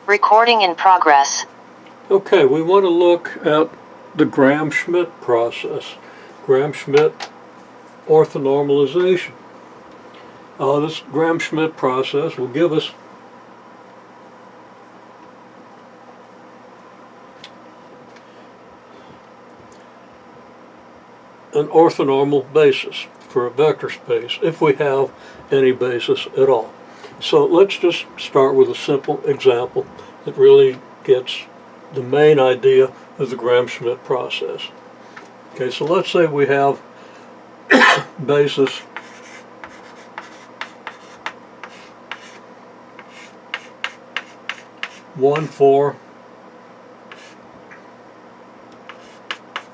Recording in progress. Okay, we want to look at the Gram-Schmidt process. Gram-Schmidt orthonormalization. This Gram-Schmidt process will give us an orthonormal basis for a vector space, if we have any basis at all. So let's just start with a simple example that really gets the main idea of the Gram-Schmidt process. Okay, so let's say we have basis one, 4,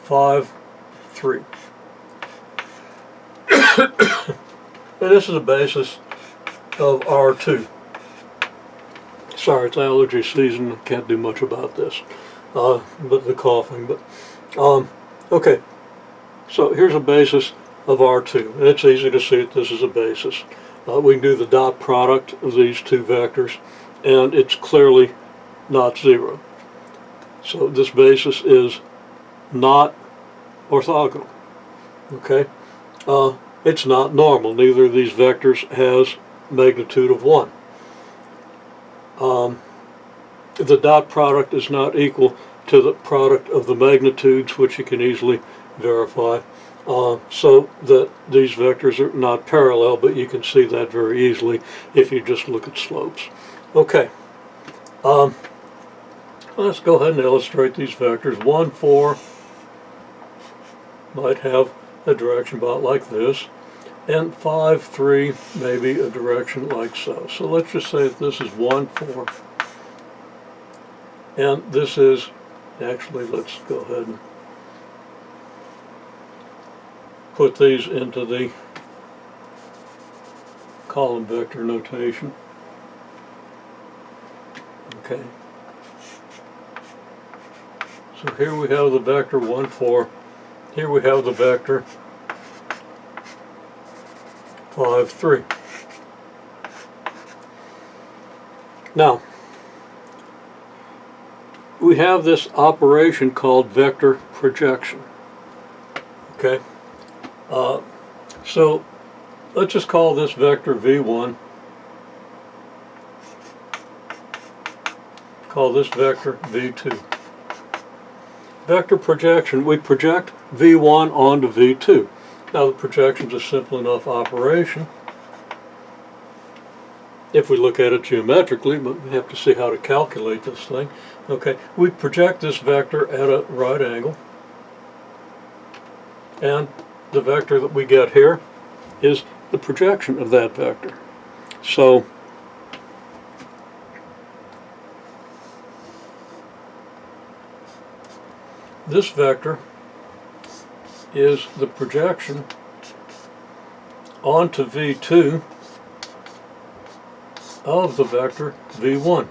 5, 3. And this is a basis of R2. Sorry, it's allergy season, can't do much about this, but the coughing. But okay, so here's a basis of R2, and it's easy to see that this is a basis. We can do the dot product of these two vectors, and it's clearly not 0. So this basis is not orthogonal. Okay, it's not normal. Neither of these vectors has magnitude of 1. The dot product is not equal to the product of the magnitudes, which you can easily verify, so that these vectors are not parallel, but you can see that very easily if you just look at slopes. Okay, let's go ahead and illustrate these vectors. 1, 4 might have a direction about like this, and 5, 3 maybe a direction like so. So let's just say that this is 1, 4, and this is, actually let's go ahead and put these into the column vector notation. Okay. So here we have the vector 1, 4. Here we have the vector 5, 3. Now, we have this operation called vector projection. Okay? So let's just call this vector V1. Call this vector V2. Vector projection, we project V1 onto V2. Now the projection is a simple enough operation if we look at it geometrically, but we have to see how to calculate this thing. Okay, we project this vector at a right angle, and the vector that we get here is the projection of that vector. So this vector is the projection onto V2 of the vector V1.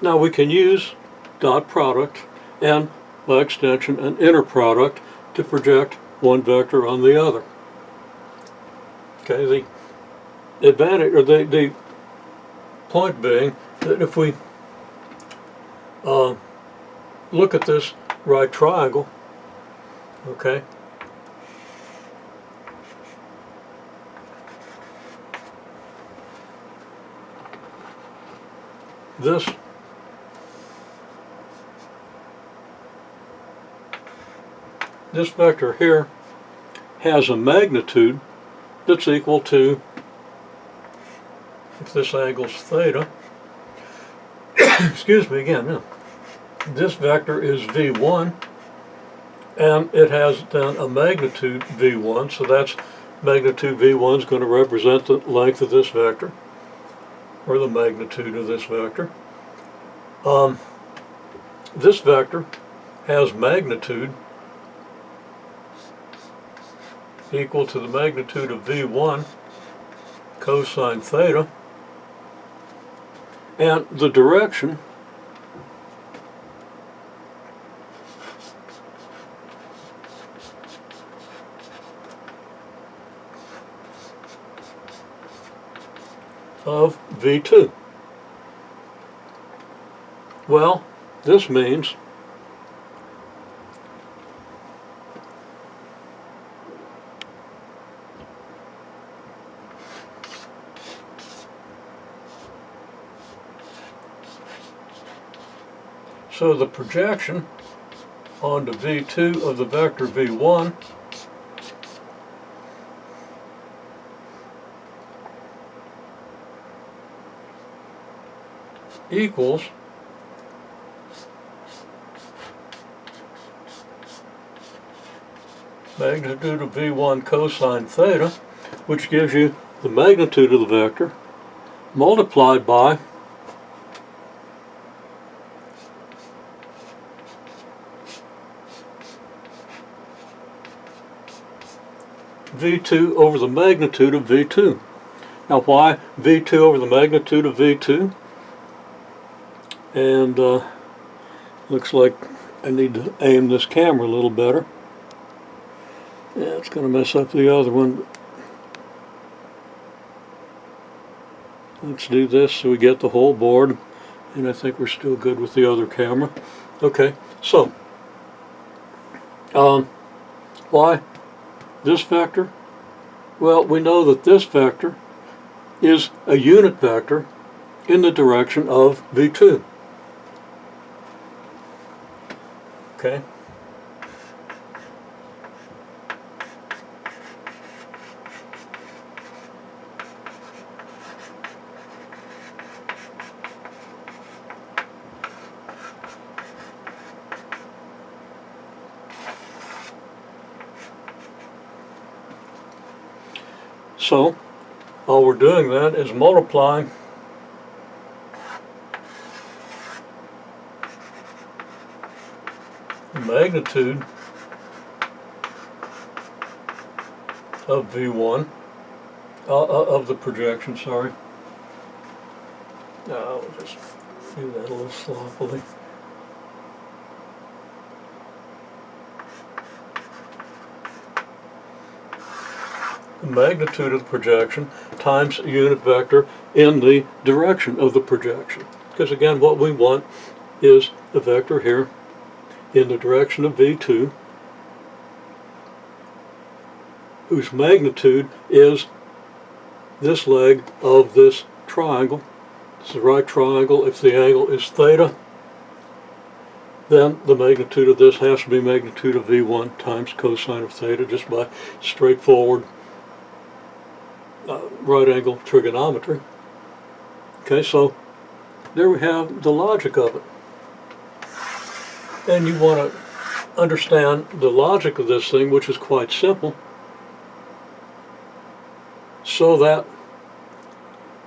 Now we can use dot product and, by extension, an inner product to project one vector on the other. Okay, the advantage, or the point being that if we look at this right triangle, okay, this vector here has a magnitude that's equal to, if this angle's theta, excuse me again, no. This vector is V1, and it has then a magnitude V1, so that's magnitude V1 is going to represent the length of this vector, or the magnitude of this vector. This vector has magnitude equal to the magnitude of V1 cosine theta, and the direction V2. Well, this means so the projection onto V2 of the vector V1 equals magnitude of V1 cosine theta, which gives you the magnitude of the vector multiplied by V2 over the magnitude of V2. Now why V2 over the magnitude of V2? And looks like I need to aim this camera a little better. Yeah, it's going to mess up the other one. Let's do this so we get the whole board, and I think we're still good with the other camera. Okay, so why this vector? Well, we know that this vector is a unit vector in the direction of V2. Okay. So, all we're doing then is multiplying the magnitude of V1, of the projection, sorry. I'll just do that a little sloppily. The magnitude of the projection times a unit vector in the direction of the projection. Because again, what we want is the vector here in the direction of V2, whose magnitude is this leg of this triangle. It's the right triangle. If the angle is theta, then the magnitude of this has to be magnitude of V1 times cosine of theta, just by straightforward right angle trigonometry. Okay, so there we have the logic of it. And you want to understand the logic of this thing, which is quite simple, so that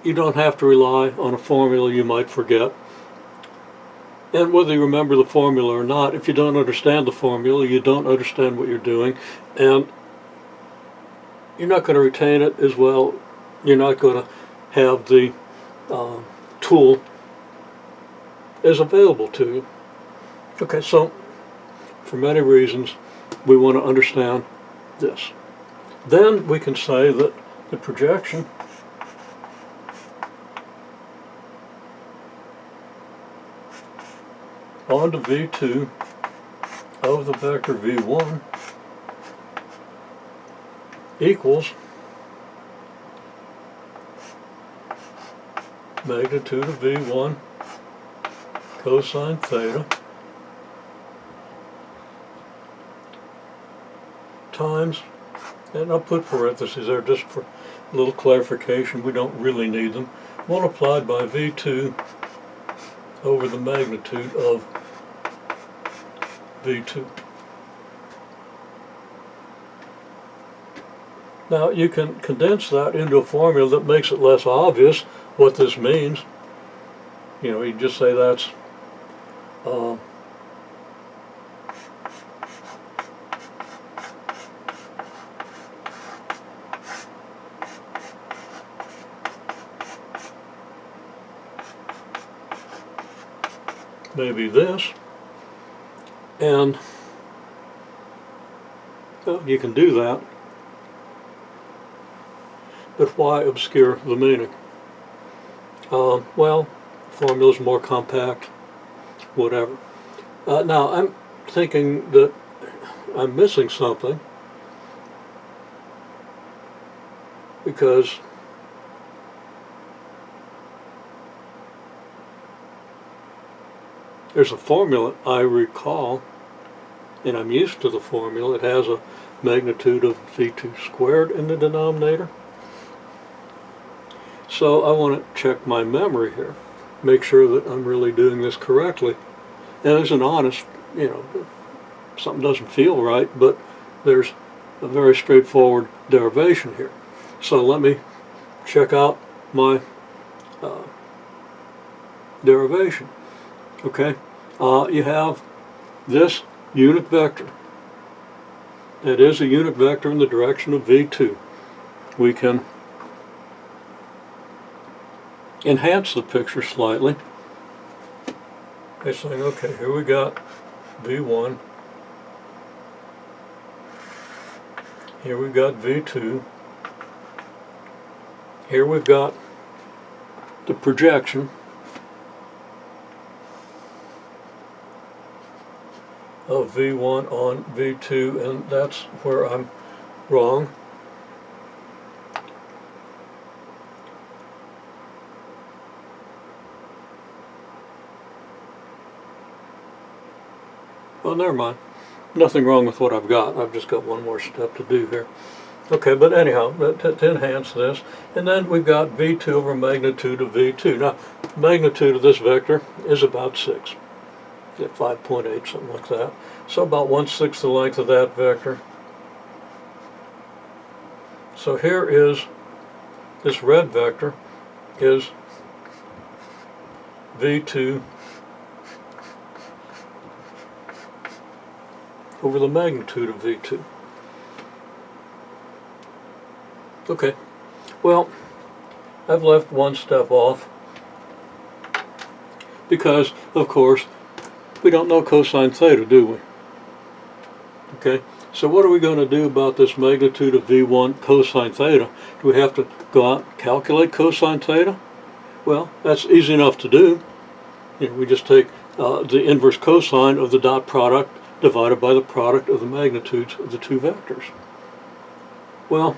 you don't have to rely on a formula you might forget. And whether you remember the formula or not, if you don't understand the formula, you don't understand what you're doing, and you're not going to retain it as well. You're not going to have the tool as available to you. Okay, so for many reasons, we want to understand this. Then we can say that the projection onto V2 of the vector V1 equals magnitude of V1 cosine theta times, and I'll put parentheses there just for a little clarification, we don't really need them, multiplied by V2 over the magnitude of V2. Now you can condense that into a formula that makes it less obvious what this means. You know, you just say that's maybe this, and well, you can do that, but why obscure the meaning? Well, formula's more compact, whatever. Now, I'm thinking that I'm missing something because there's a formula I recall, and I'm used to the formula. It has a magnitude of V2 squared in the denominator. So I want to check my memory here, make sure that I'm really doing this correctly. And as an honest, something doesn't feel right, but there's a very straightforward derivation here. So let me check out my derivation. Okay, you have this unit vector. It is a unit vector in the direction of V2. We can enhance the picture slightly by saying, okay, here we got V1, here we've got V2, here we've got the projection of V1 on V2, and that's where I'm wrong. Well, never mind. Nothing wrong with what I've got. I've just got one more step to do here. Okay, but anyhow, to enhance this, and then we've got V2 over magnitude of V2. Now, magnitude of this vector is about 6. Get 5.8, something like that. So about 1/6 the length of that vector. So here is, this red vector is V2 over the magnitude of V2. Okay, well, I've left one step off because, of course, we don't know cosine theta, do we? Okay, so what are we going to do about this magnitude of V1 cosine theta? Do we have to go out and calculate cosine theta? Well, that's easy enough to do. We just take the inverse cosine of the dot product divided by the product of the magnitudes of the two vectors. Well,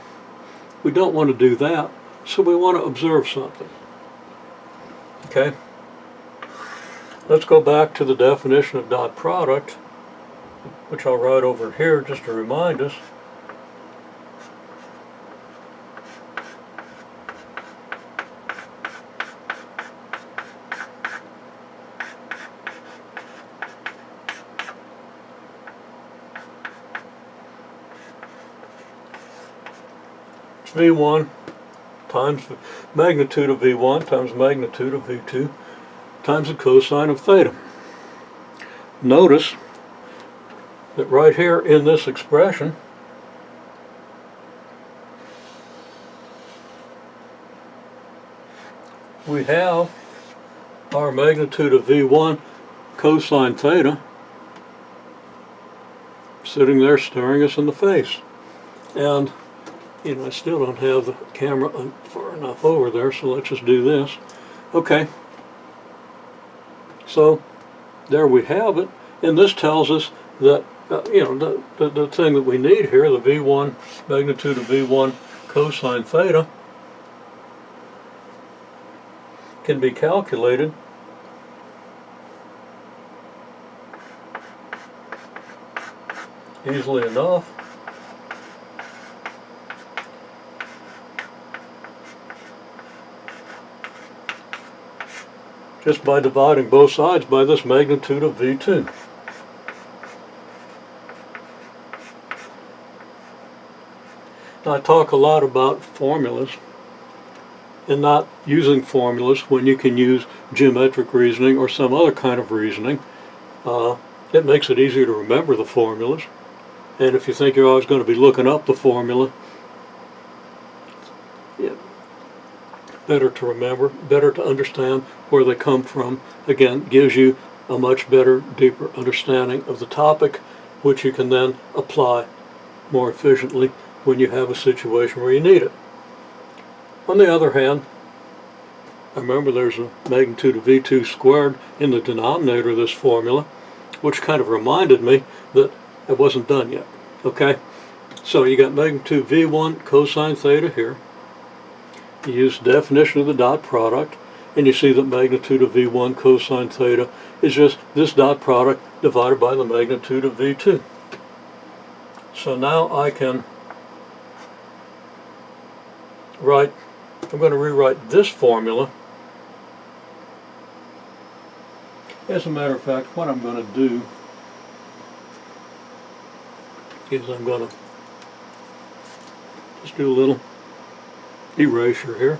we don't want to do that, so we want to observe something. Okay? Let's go back to the definition of dot product, which I'll write over here just to remind us. It's V1 times magnitude of V1 times magnitude of V2 times the cosine of theta. Notice that right here in this expression, we have our magnitude of V1 cosine theta sitting there staring us in the face. And I still don't have the camera far enough over there, so let's just do this. Okay, so there we have it, and this tells us that the thing that we need here, the V1 magnitude of V1 cosine theta, can be calculated easily enough just by dividing both sides by this magnitude of V2. Now, I talk a lot about formulas and not using formulas when you can use geometric reasoning or some other kind of reasoning. It makes it easier to remember the formulas, and if you think you're always going to be looking up the formula, better to remember, better to understand where they come from. Again, gives you a much better, deeper understanding of the topic, which you can then apply more efficiently when you have a situation where you need it. On the other hand, I remember there's a magnitude of V2 squared in the denominator of this formula, which kind of reminded me that it wasn't done yet. Okay, so you got magnitude V1 cosine theta here. You use the definition of the dot product, and you see that magnitude of V1 cosine theta is just this dot product divided by the magnitude of V2. So now I can write, I'm going to rewrite this formula. As a matter of fact, what I'm going to do is I'm going to just do a little erasure here.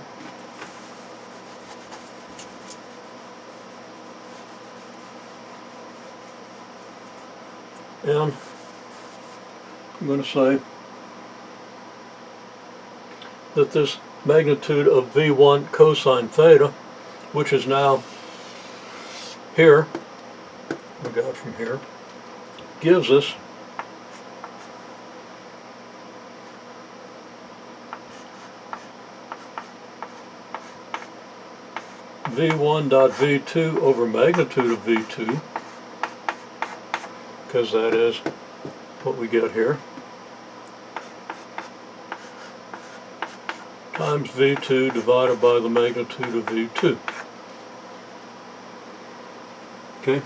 And I'm going to say that this magnitude of V1 cosine theta, which is now here, we got from here, gives us V1 dot V2 over magnitude of V2, because that is what we get here, times V2 divided by the magnitude of V2. Okay,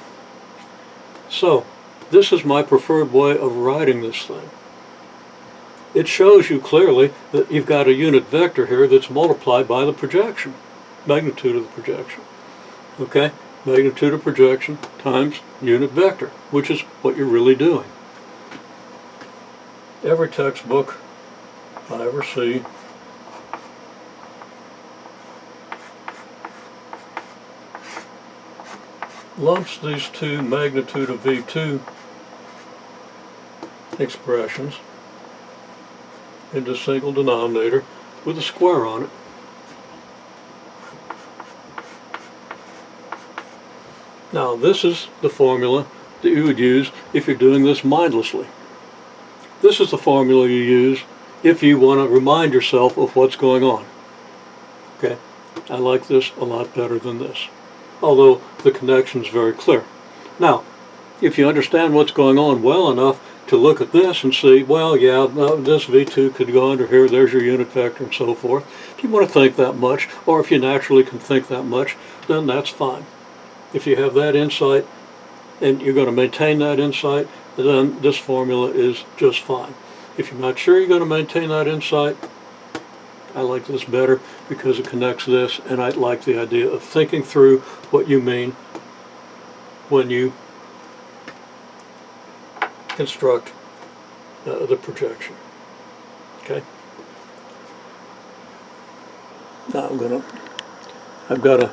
so this is my preferred way of writing this thing. It shows you clearly that you've got a unit vector here that's multiplied by the projection, magnitude of the projection. Okay, magnitude of projection times unit vector, which is what you're really doing. Every textbook I ever see lumps these two magnitude of V2 expressions into a single denominator with a square on it. Now this is the formula that you would use if you're doing this mindlessly. This is the formula you use if you want to remind yourself of what's going on. Okay, I like this a lot better than this, although the connection is very clear. Now, if you understand what's going on well enough to look at this and see, well, yeah, this V2 could go under here, there's your unit vector and so forth. If you want to think that much, or if you naturally can think that much, then that's fine. If you have that insight and you're going to maintain that insight, then this formula is just fine. If you're not sure you're going to maintain that insight, I like this better because it connects this, and I like the idea of thinking through what you mean when you construct the projection. Okay. Now I've got to